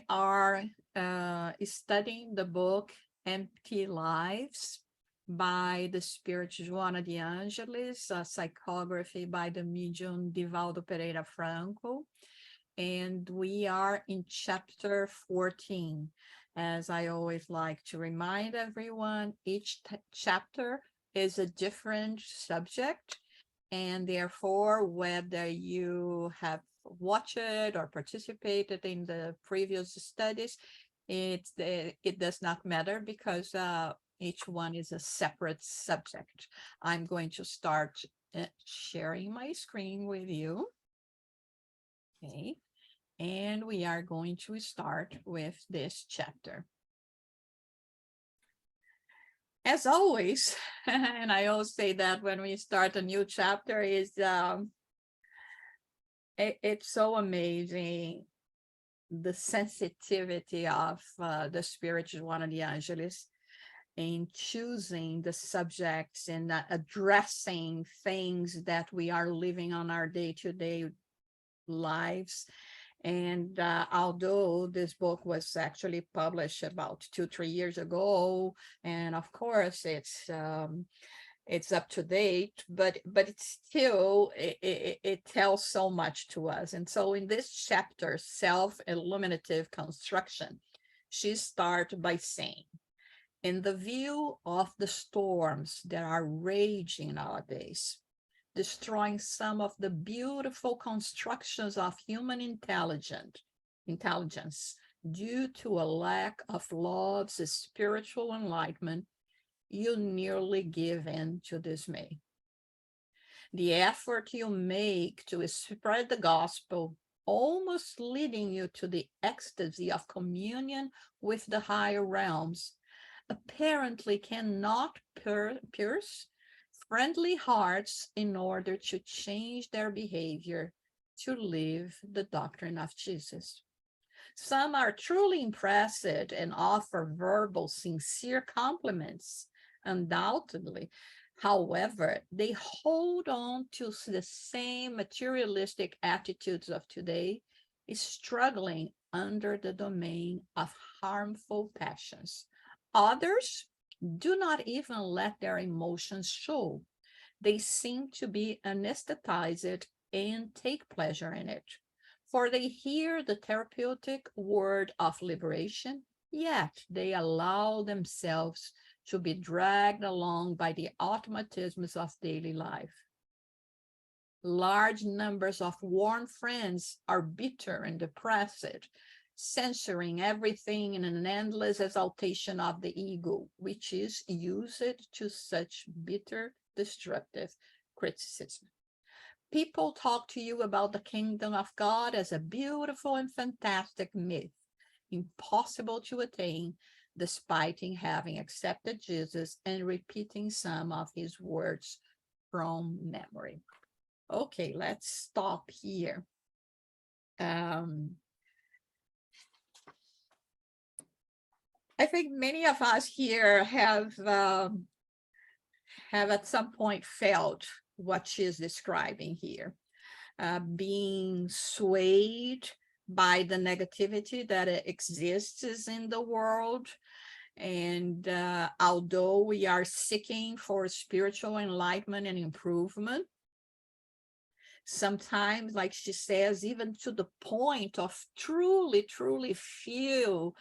are studying the book Empty Lives by the Spirit Joanna de Angelis, a psychography by the medium Divaldo Franco. And we are in chapter 14. As I always like to remind everyone, each chapter is a different subject. And therefore, whether you have watched or participated in the previous studies, it does not matter because each one is a separate subject. I'm going to start sharing my screen with you. Okay, and we are going to start with this chapter. As always, and I always say that when we start a new chapter, is it's so amazing, the sensitivity of the Spirit Joanna de Angelis in choosing the subjects and addressing things that we are living on our day-to-day lives. And although this book was actually published about 2-3 years ago, and of course it's up to date, but it's still, it tells so much to us. And so in this chapter, Self-Iluminative Construction, she starts by saying, in the view of the storms that are raging nowadays, destroying some of the beautiful constructions of human intelligence due to a lack of love's spiritual enlightenment, you nearly give in to dismay. The effort you make to spread the gospel, almost leading you to the ecstasy of communion with the higher realms, apparently cannot pierce friendly hearts in order to change their behavior to live the doctrine of Jesus. Some are truly impressed and offer verbal, sincere compliments, undoubtedly. However, they hold on to the same materialistic attitudes of today, struggling under the domain of harmful passions. Others do not even let their emotions show. They seem to be anesthetized and take pleasure in it, for they hear the therapeutic word of liberation, yet they allow themselves to be dragged along by the automatisms of daily life. Large numbers of worn friends are bitter and depressed, censoring everything in an endless exaltation of the ego, which is used to such bitter, destructive criticism. People talk to you about the kingdom of God as a beautiful and fantastic myth, impossible to attain, despite having accepted Jesus and repeating some of his words from memory. Okay, let's stop here. I think many of us here have at some point felt what she's describing here, being swayed by the negativity that exists in the world. And although we are seeking for spiritual enlightenment and improvement, sometimes, like she says, even to the point of truly feel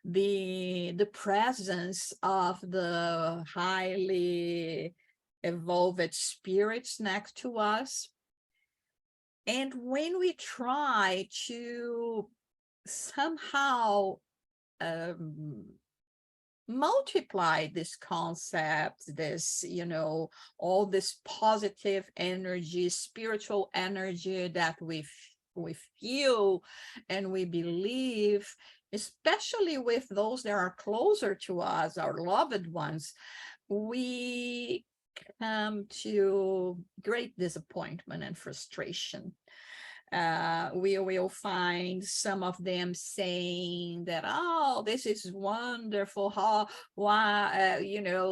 the presence of the highly evolved spirits next to us. And when we try to somehow multiply this concept, this, all this positive energy, spiritual energy that we feel and we believe, especially with those that are closer to us, our loved ones, we come to great disappointment and frustration. we will find some of them saying that, oh, this is wonderful, how, why,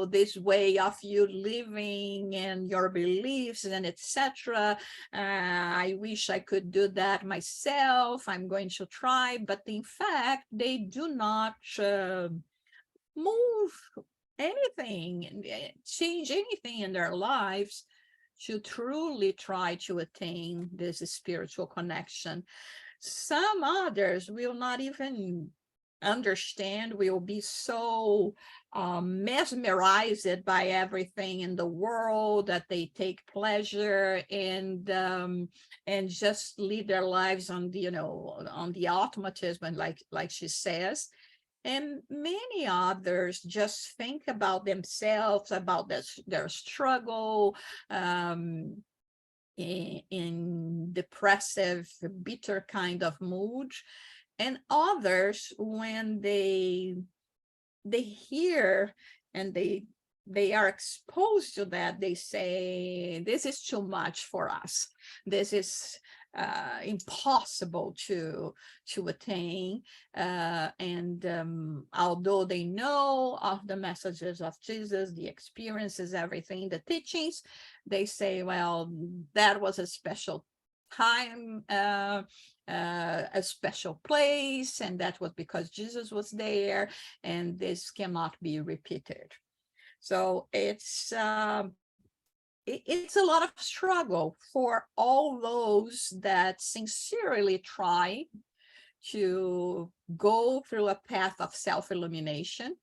this way of you living and your beliefs and etc. I wish I could do that myself. I'm going to try, but in fact, they do not move anything, change anything in their lives to truly try to attain this spiritual connection. Some others will not even understand, will be so mesmerized by everything in the world that they take pleasure and just lead their lives on the on the automatism, like she says. And many others just think about themselves, about their struggle, in depressive, bitter kind of mood. And others, when they hear and they are exposed to that, they say, this is too much for us. This is impossible to attain. And although they know of the messages of Jesus, the experiences, everything, the teachings, they say, well, that was a special time, a special place, and that was because Jesus was there, and this cannot be repeated. So it's a lot of struggle for all those that sincerely try to go through a path of self-illumination,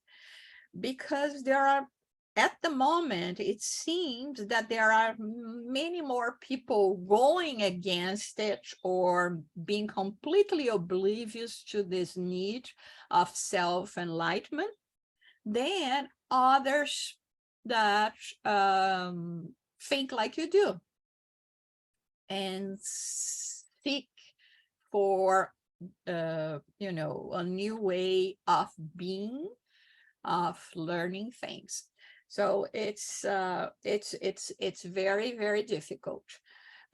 because there are, at the moment, it seems that there are many more people going against it or being completely oblivious to this need of self-enlightenment than others that think like you do and seek for a new way of being, of learning things. So it's very, very difficult.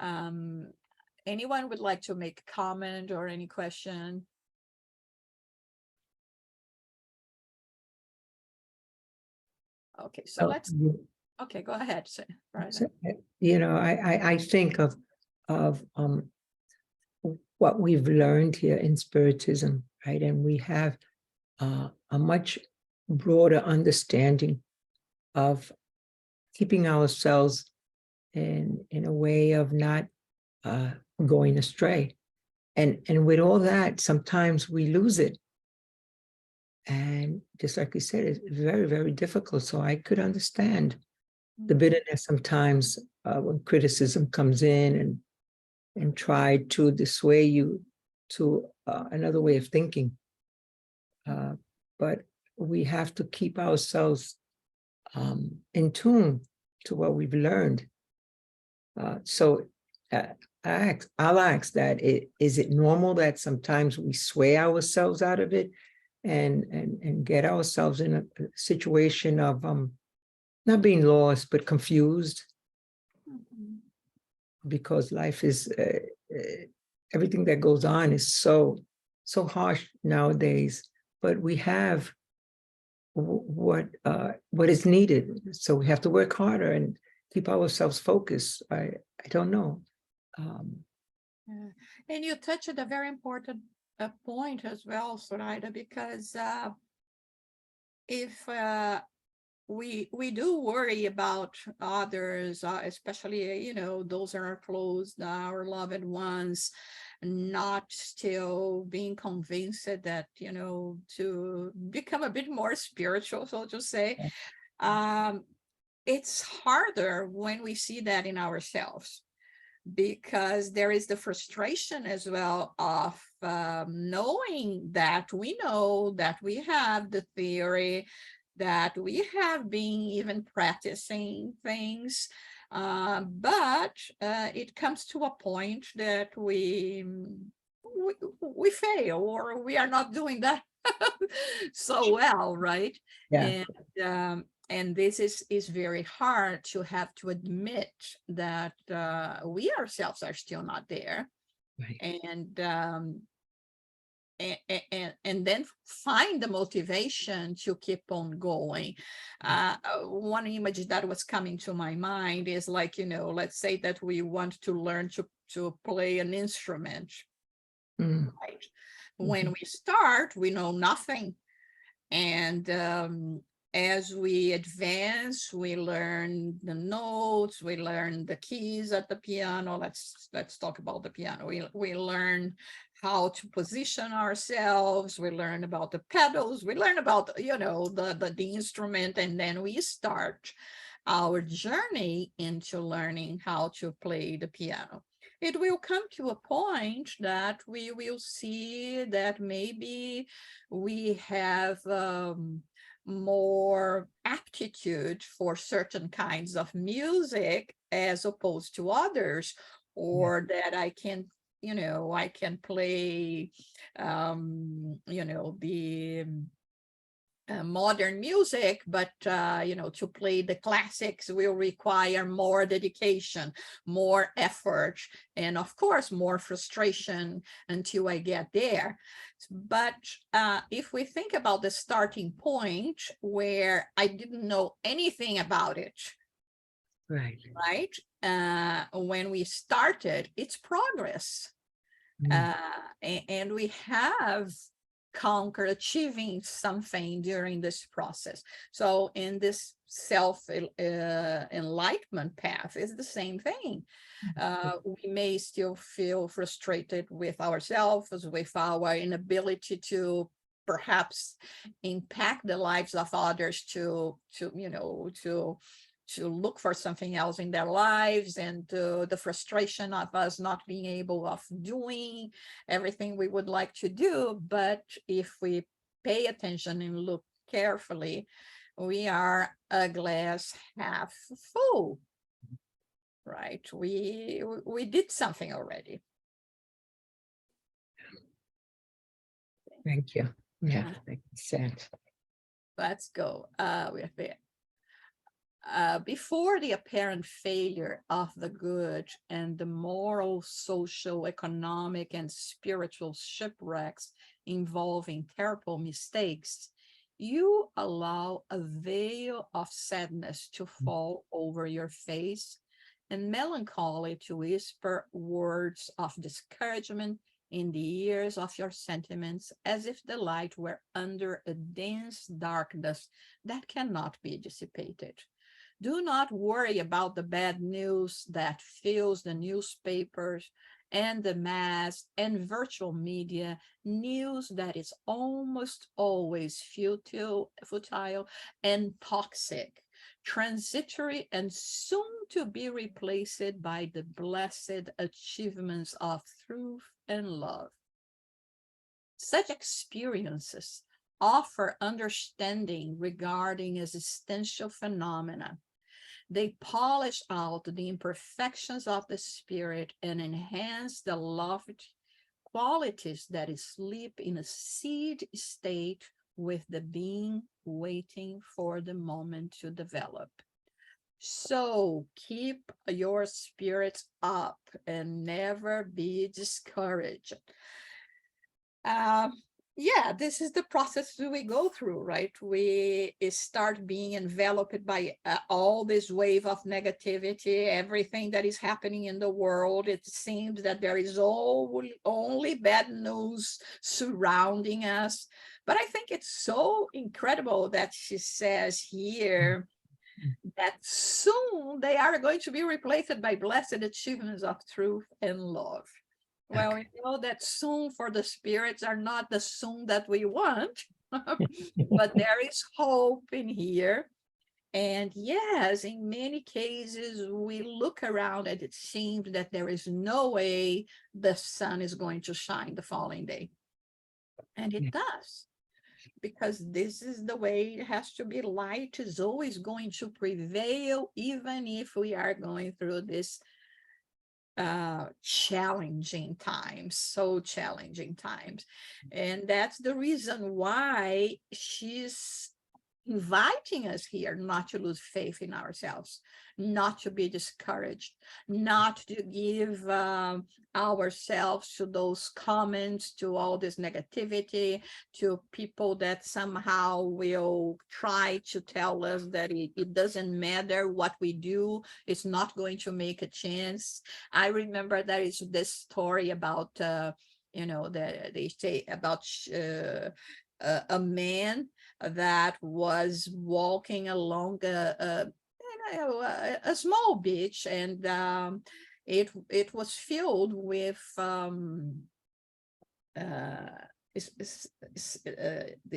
Anyone would like to make a comment or any question? Okay, so let's. Okay, go ahead. I think of what we've learned here in Spiritism, right? And we have a much broader understanding of keeping ourselves in a way of not going astray. And with all that, sometimes we lose it. And just like you said, it's very, very difficult. So I could understand the bitterness sometimes when criticism comes in and try to dissuade you to another way of thinking. But we have to keep ourselves in tune to what we've learned. So I'll ask that, is it normal that sometimes we sway ourselves out of it and get ourselves in a situation of not being lost, but confused? Because life is, everything that goes on is so harsh nowadays, but we have what is needed. So we have to work harder and keep ourselves focused. I don't know. And you touched a very important point as well, Soraya, because if we do worry about others, especially, those that are close, our loved ones, not still being convinced that, to become a bit more spiritual, so to say. It's harder when we see that in ourselves, because there is the frustration as well of knowing that we know that we have the theory, that we have been even practicing things, but it comes to a point that we fail, or we are not doing that so well, right? Yeah. And this is very hard to have to admit that we ourselves are still not there. Right. And then find the motivation to keep on going. One image that was coming to my mind is like, let's say that we want to learn to play an instrument, Mm. right? When we start, we know nothing. And as we advance, we learn the notes, we learn the keys at the piano. Let's talk about the piano. We learn how to position ourselves, we learn about the pedals, we learn about, the instrument, and then we start our journey into learning how to play the piano. It will come to a point that we will see that maybe we have more aptitude for certain kinds of music as opposed to others, or that I can play, the modern music, but to play the classics will require more dedication, more effort, and of course more frustration until I get there. But if we think about the starting point where I didn't know anything about it, Right. when we started, it's progress. Mm. And we have conquered achieving something during this process. So in this self-enlightenment path is the same thing. We may still feel frustrated with ourselves, with our inability to perhaps impact the lives of others, to look for something else in their lives, and the frustration of us not being able of doing everything we would like to do. But if we pay attention and look carefully, we are a glass half full, right? We did something already. Thank you. Yeah, makes sense. Let's go with it. Before the apparent failure of the good and the moral, social, economic, and spiritual shipwrecks involving terrible mistakes, you allow a veil of sadness to fall over your face and melancholy to whisper words of discouragement in the ears of your sentiments, as if the light were under a dense darkness that cannot be dissipated. Do not worry about the bad news that fills the newspapers and the mass and virtual media, news that is almost always futile and toxic, transitory, and soon to be replaced by the blessed achievements of truth and love. Such experiences offer understanding regarding existential phenomena. They polish out the imperfections of the spirit and enhance the lofty qualities that sleep in a seed state with the being waiting for the moment to develop. So keep your spirits up and never be discouraged. Yeah, this is the process that we go through, right? We start being enveloped by all this wave of negativity, everything that is happening in the world. It seems that there is only bad news surrounding us. But I think it's so incredible that she says here that soon they are going to be replaced by blessed achievements of truth and love. Well, we know that soon for the spirits are not the soon that we want, but there is hope in here. And yes, in many cases, we look around and it seems that there is no way the sun is going to shine the following day. And it does, because this is the way it has to be. Light is always going to prevail, even if we are going through this challenging times, so challenging times. And that's the reason why she's inviting us here not to lose faith in ourselves, not to be discouraged, not to give ourselves to those comments, to all this negativity, to people that somehow will try to tell us that it doesn't matter what we do, it's not going to make a chance. I remember there is this story about, they say about a man that was walking along a small beach, and it was filled with the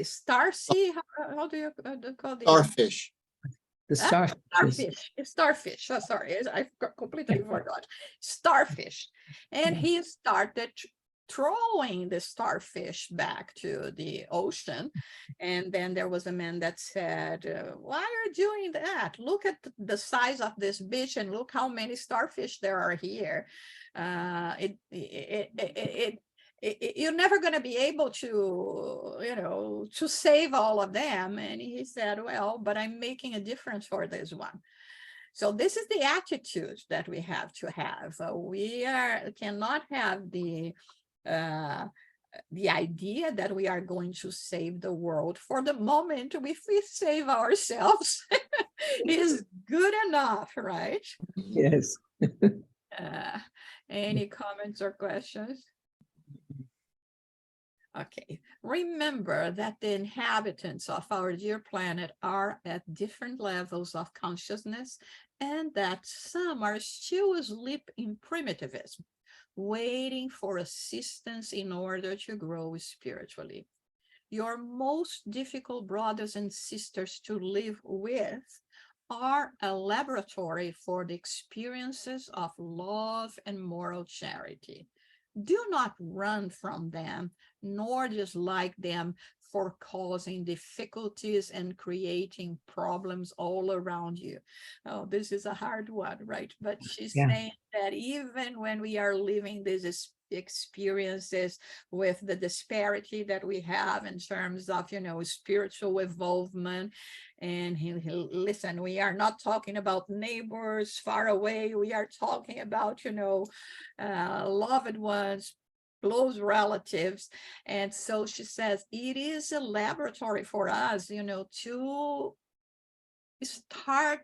star sea. How do you call it? Starfish. The Starfish. Oh, sorry, I completely forgot. Starfish. And he started throwing the starfish back to the ocean. And then there was a man that said, why are you doing that? Look at the size of this beach and look how many starfish there are here. You're never going to be able to, to save all of them. And he said, well, but I'm making a difference for this one. So this is the attitude that we have to have. We cannot have the idea that we are going to save the world. For the moment, if we save ourselves, is good enough, right? Yes. Any comments or questions? Okay, remember that the inhabitants of our dear planet are at different levels of consciousness, and that some are still asleep in primitivism, waiting for assistance in order to grow spiritually. Your most difficult brothers and sisters to live with are a laboratory for the experiences of love and moral charity. Do not run from them, nor dislike them for causing difficulties and creating problems all around you. Oh, this is a hard one, right? But she's saying that even when we are living these experiences with the disparity that we have in terms of, spiritual involvement, and listen, we are not talking about neighbors far away. We are talking about, loved ones, close relatives. And so she says, it is a laboratory for us, to start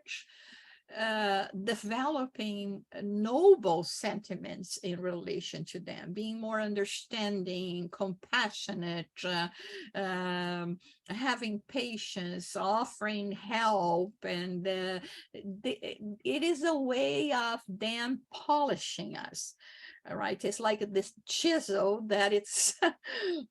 developing noble sentiments in relation to them, being more understanding, compassionate, having patience, offering help. And it is a way of them polishing us. All right, it's like this chisel that it's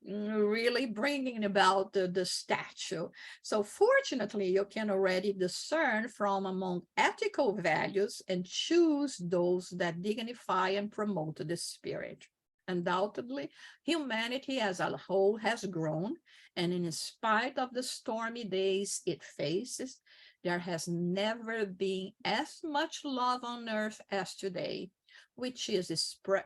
really bringing about the statue. So fortunately, you can already discern from among ethical values and choose those that dignify and promote the spirit. Undoubtedly, humanity as a whole has grown, and in spite of the stormy days it faces, there has never been as much love on earth as today, which is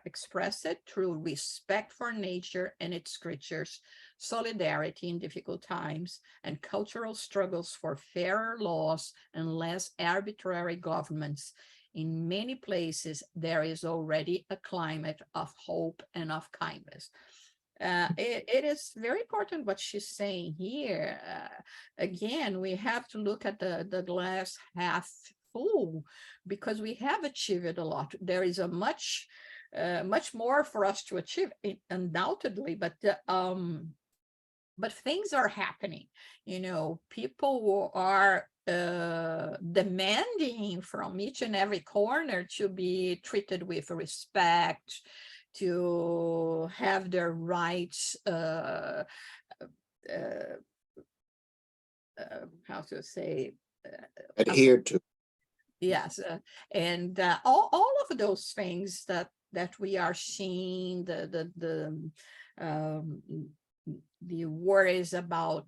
expressed through respect for nature and its creatures, solidarity in difficult times, and cultural struggles for fairer laws and less arbitrary governments. In many places, there is already a climate of hope and of kindness. It is very important what she's saying here. Again, we have to look at the glass half full, because we have achieved a lot. There is a much more for us to achieve, undoubtedly, but things are happening. People are demanding from each and every corner to be treated with respect, to have their rights how to say Adhered to. yes, and all of those things that we are seeing, the worries about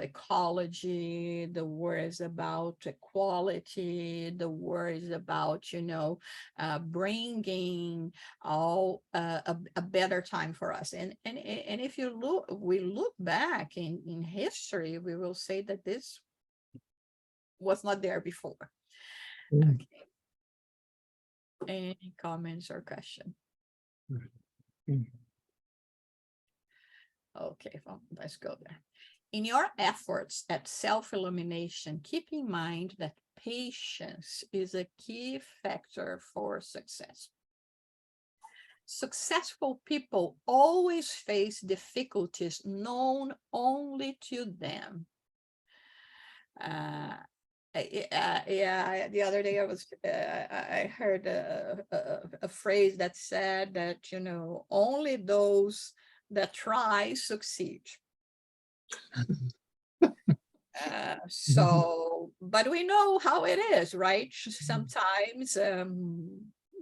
ecology, the worries about equality, the worries about bringing all a better time for us. And if we look back in history, we will say that this was not there before. Mm. Okay. Any comments or question? Mm. Okay, well, let's go there. In your efforts at self-illumination, keep in mind that patience is a key factor for success. Successful people always face difficulties known only to them. Yeah, the other day I heard a phrase that said that, you know, only those that try succeed. So, but we know how it is, right? Sometimes,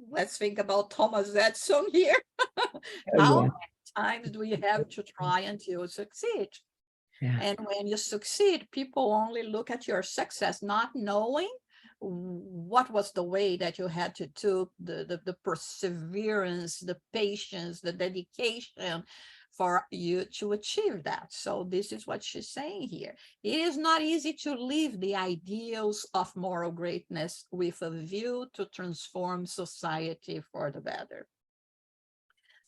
let's think about Thomas Edison here. Oh, How yeah. many times do we have to try until you succeed? Yeah. And when you succeed, people only look at your success, not knowing what was the way that you had to do, the perseverance, the patience, the dedication for you to achieve that. So this is what she's saying here. It is not easy to live the ideals of moral greatness with a view to transform society for the better.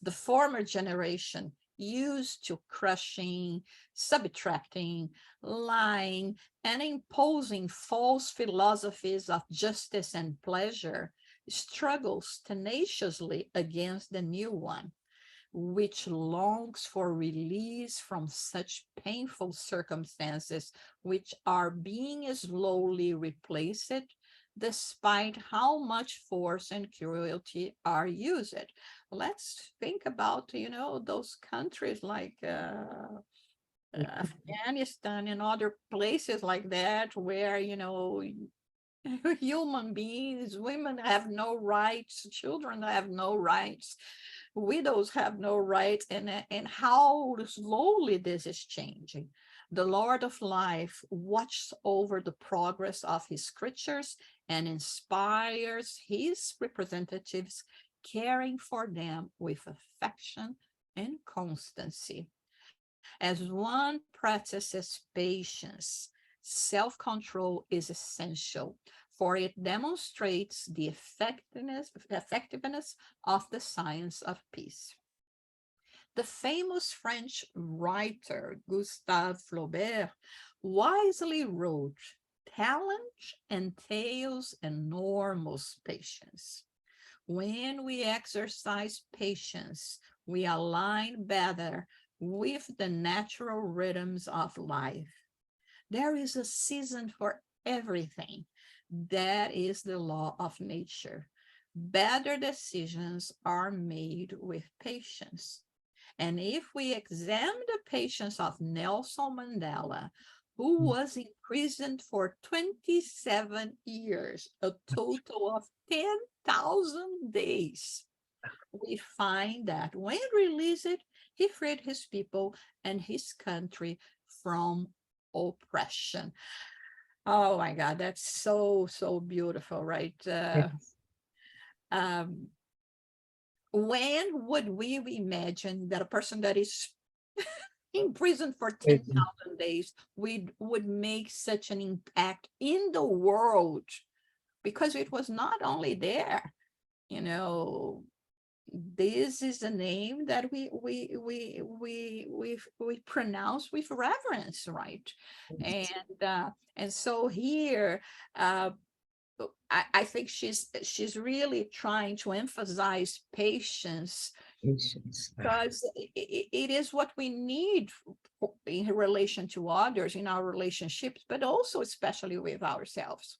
The former generation used to crushing, subtracting, lying, and imposing false philosophies of justice and pleasure, struggles tenaciously against the new one, which longs for release from such painful circumstances, which are being slowly replaced, despite how much force and cruelty are used. Let's think about, you know, those countries like Afghanistan and other places like that, where, you know, human beings, women have no rights, children have no rights, widows have no rights, and how slowly this is changing. The Lord of life watches over the progress of his creatures and inspires his representatives, caring for them with affection and constancy. As one practices patience, self-control is essential, for it demonstrates the effectiveness of the science of peace. The famous French writer Gustave Flaubert wisely wrote, "Talent entails enormous patience. When we exercise patience, we align better with the natural rhythms of life. There is a season for everything. That is the law of nature. Better decisions are made with patience." And if we examine the patience of Nelson Mandela, who was imprisoned for 27 years, a total of 10,000 days, we find that when released, he freed his people and his country from oppression. Oh my God, that's so, so beautiful, right? When would we imagine that a person that is in prison for 10,000 days would make such an impact in the world? Because it was not only there, you know, this is a name that we pronounce with reverence, right? And so here, I think she's really trying to emphasize patience, because it is what we need in relation to others, in our relationships, but also especially with ourselves.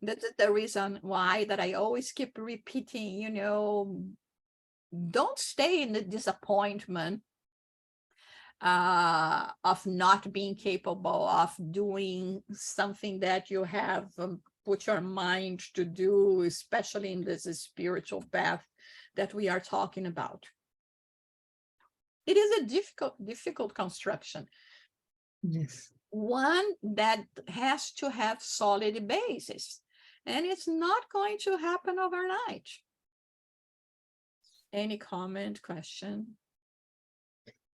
That's the reason why that I always keep repeating, you know, don't stay in the disappointment of not being capable of doing something that you have put your mind to do, especially in this spiritual path that we are talking about. It is a difficult construction. Yes. One that has to have solid basis, and it's not going to happen overnight. Any comment, question?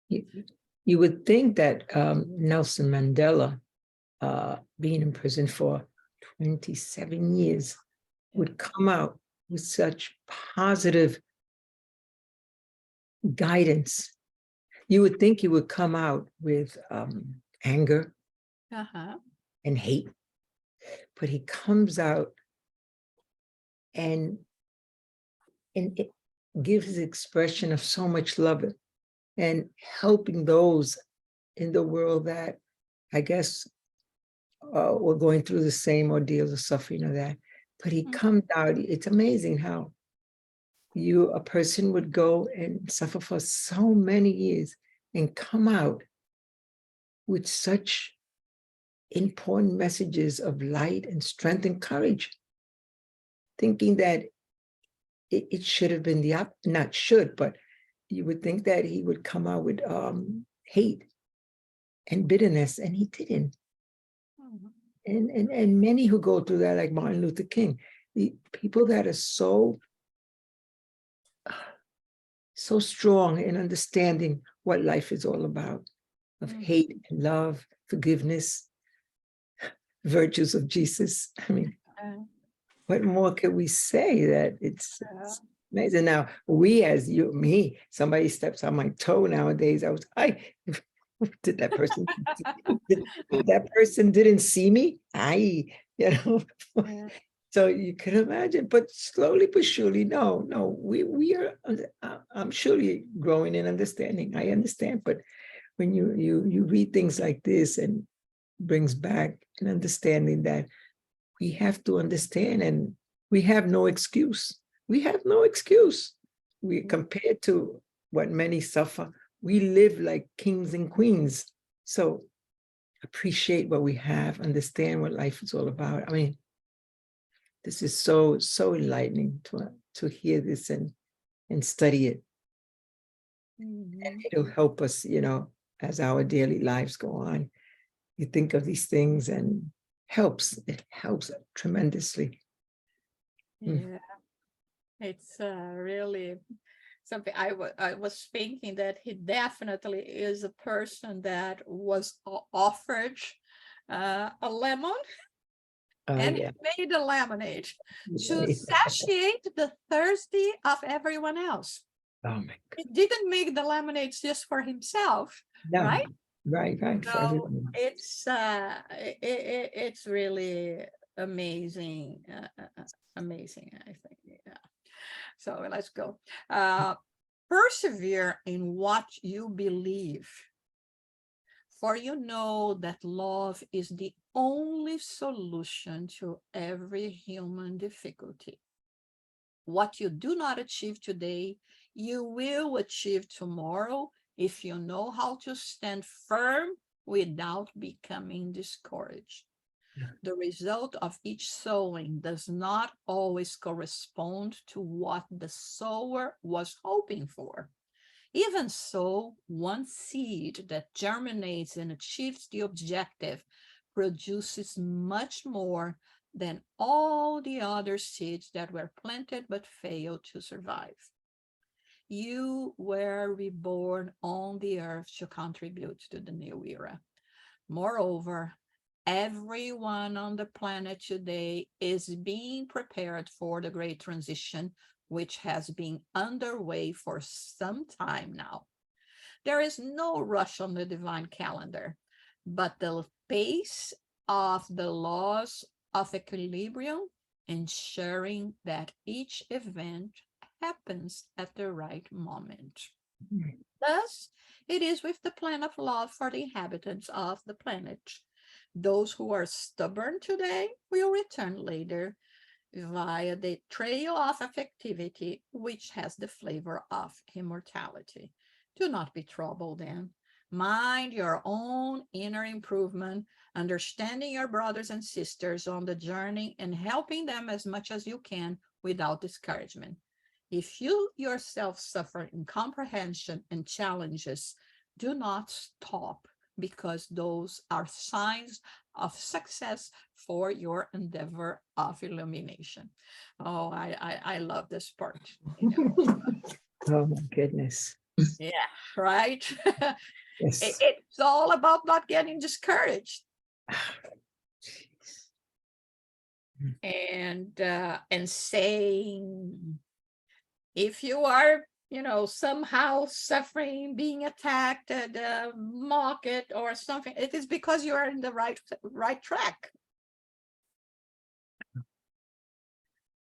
You would think that Nelson Mandela, being in prison for 27 years, would come out with such positive guidance. You would think he would come out with anger and hate, but he comes out and it gives his expression of so much love and helping those in the world that I guess were going through the same ordeals of suffering of that. But he comes out, it's amazing how a person would go and suffer for so many years and come out with such important messages of light and strength and courage, thinking that it should have been not should, but you would think that he would come out with hate and bitterness, and he didn't. And many who go through that, like Martin Luther King, the people that are so strong in understanding what life is all about, of hate and love, forgiveness, virtues of Jesus. I mean, what more could we say? That it's amazing. Now, we as you, me, somebody steps on my toe nowadays, did that person, that person didn't see me? So you can imagine, but slowly but surely, no, we are, I'm surely growing in understanding. I understand, but when you read things like this and brings back an understanding that we have to understand, and we have no excuse. We have no excuse. We, compared to what many suffer, we live like kings and queens. So appreciate what we have, understand what life is all about. I mean, this is so enlightening to hear this and study it. And it'll help us, as our daily lives go on. You think of these things and it helps tremendously. Yeah, it's really something. I was thinking that he definitely is a person that was offered a lemon, and he made a lemonade to satiate the thirsty of everyone else. Oh my God. He didn't make the lemonades just for himself, right? Right. So it's really amazing, amazing, I think. Yeah. So let's go. Persevere in what you believe, for you know that love is the only solution to every human difficulty. What you do not achieve today, you will achieve tomorrow if you know how to stand firm without becoming discouraged. The result of each sowing does not always correspond to what the sower was hoping for. Even so, one seed that germinates and achieves the objective produces much more than all the other seeds that were planted but failed to survive. You were reborn on the earth to contribute to the new era. Moreover, everyone on the planet today is being prepared for the great transition, which has been underway for some time now. There is no rush on the divine calendar, but the pace of the laws of equilibrium, ensuring that each event happens at the right moment. Thus, it is with the plan of love for the inhabitants of the planet. Those who are stubborn today will return later via the trail of affectivity, which has the flavor of immortality. Do not be troubled then. Mind your own inner improvement, understanding your brothers and sisters on the journey and helping them as much as you can without discouragement. If you yourself suffer incomprehension and challenges, do not stop, because those are signs of success for your endeavor of illumination. Oh, I love this part. Oh my goodness. Yeah, right. Yes. It's all about not getting discouraged. and saying, if you are, somehow suffering, being attacked, mocked or something, it is because you are in the right track.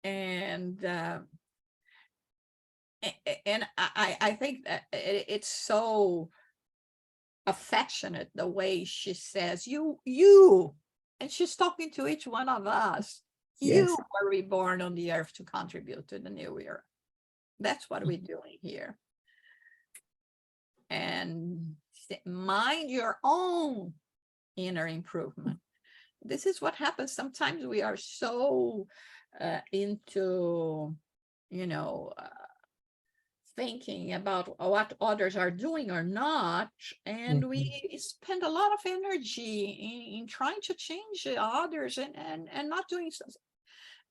And I think that it's so affectionate the way she says, you, and she's talking to each one of us. You Yes. were reborn on the earth to contribute to the new era. That's what we're doing here. And mind your own inner improvement. This is what happens. Sometimes we are so into, thinking about what others are doing or not, and we spend a lot of energy in trying to change others and not doing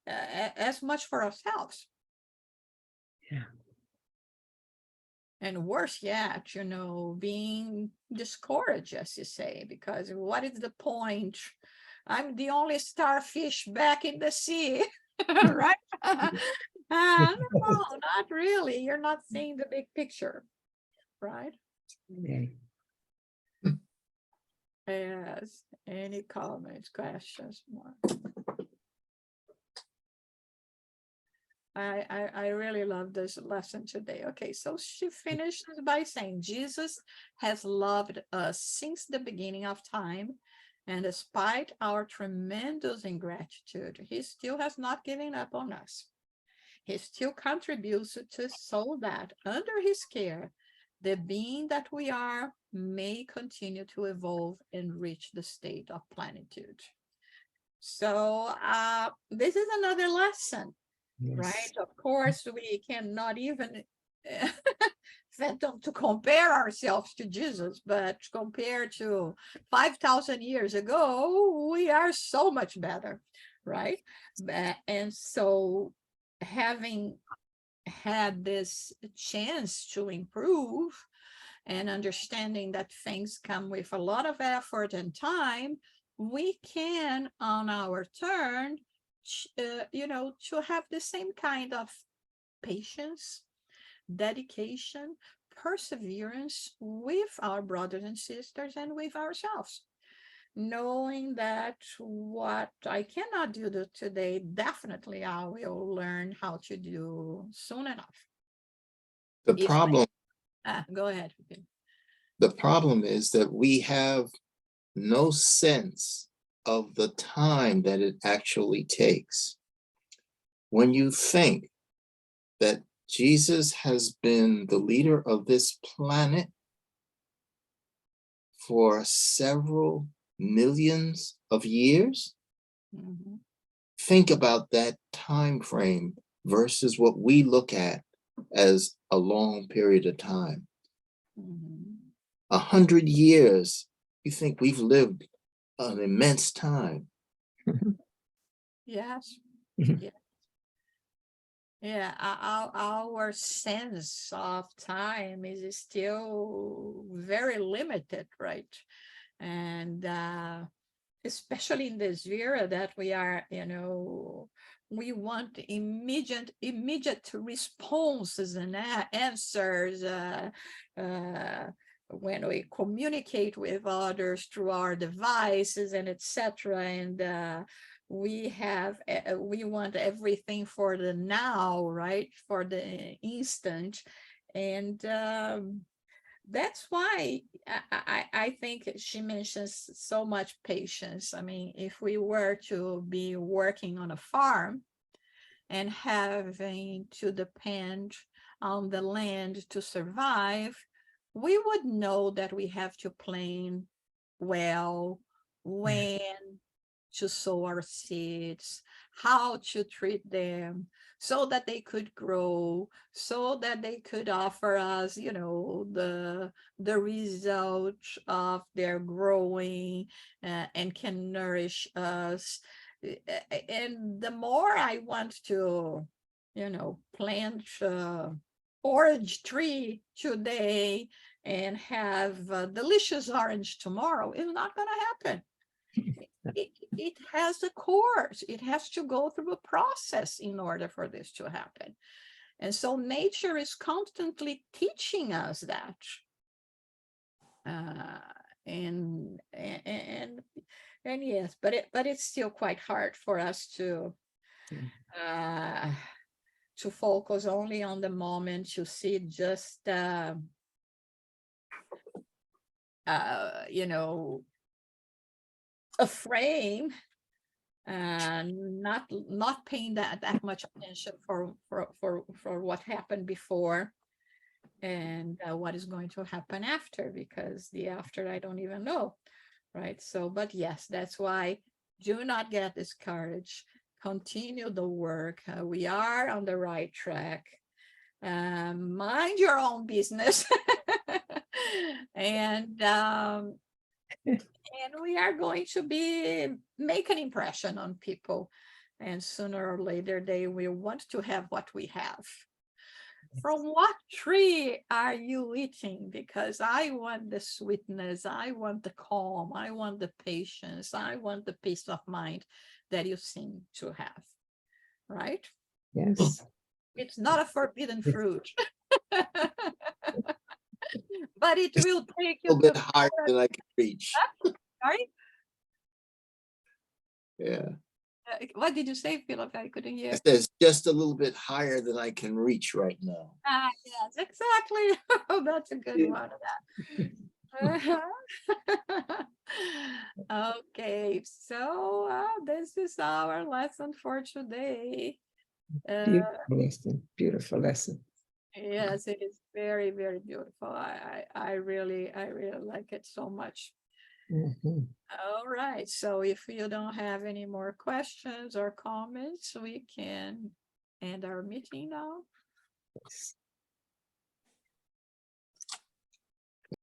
as much for ourselves. Yeah. And worse yet, being discouraged, as you say, because what is the point? I'm the only starfish back in the sea, right? No, not really. You're not seeing the big picture, right? Yeah. Yes. Any comments, questions more? I really love this lesson today. Okay, so she finishes by saying, Jesus has loved us since the beginning of time, and despite our tremendous ingratitude, he still has not given up on us. He still contributes to so that under his care, the being that we are may continue to evolve and reach the state of plenitude. So this is another lesson. Yes. Right? Of course, we cannot even fathom to compare ourselves to Jesus, but compared to 5,000 years ago, we are so much better, right? And so having had this chance to improve and understanding that things come with a lot of effort and time, we can, on our turn, to have the same kind of patience, dedication, perseverance with our brothers and sisters and with ourselves, knowing that what I cannot do today, definitely I will learn how to do soon enough. The problem, Go ahead. the problem is that we have no sense of the time that it actually takes. When you think that Jesus has been the leader of this planet for several millions of years, think about that time frame versus what we look at as a long period of time. 100 years, you think we've lived an immense time. Yes. Yeah. Yeah, our sense of time is still very limited, right? And especially in this era that we are, we want immediate responses and answers when we communicate with others through our devices and etc. And we want everything for the now, right? For the instant. And that's why I think she mentions so much patience. I mean, if we were to be working on a farm and having to depend on the land to survive, we would know that we have to plan well, when to sow our seeds, how to treat them so that they could grow, so that they could offer us, the result of their growing and can nourish us. And the more I want to, plant orange tree today and have delicious orange tomorrow, it's not going to happen. it has a course. It has to go through a process in order for this to happen. And so nature is constantly teaching us that. And yes, but it's still quite hard for us to focus only on the moment, to see just you know, a frame, and not paying that much attention for what happened before, and what is going to happen after, because the after I don't even know, right? So, but yes, that's why do not get discouraged. Continue the work. We are on the right track. Mind your own business. And we are going to make an impression on people, and sooner or later they will want to have what we have. From what tree are you eating? Because I want the sweetness, I want the calm, I want the patience, I want the peace of mind that you seem to have, right? Yes. It's not a forbidden Yes. fruit. But it will take A you little bit to higher than I can reach. right? Yeah. What did you say, Philip? I couldn't hear. It says just a little bit higher than I can reach right now. Yes, exactly. Oh, that's a good one. Okay, so this is our lesson for today. Beautiful lesson. Beautiful lesson. Yes, it is very, very beautiful. I really like it so much. Mhm. All right, so if you don't have any more questions or comments, we can end our meeting now. Yes.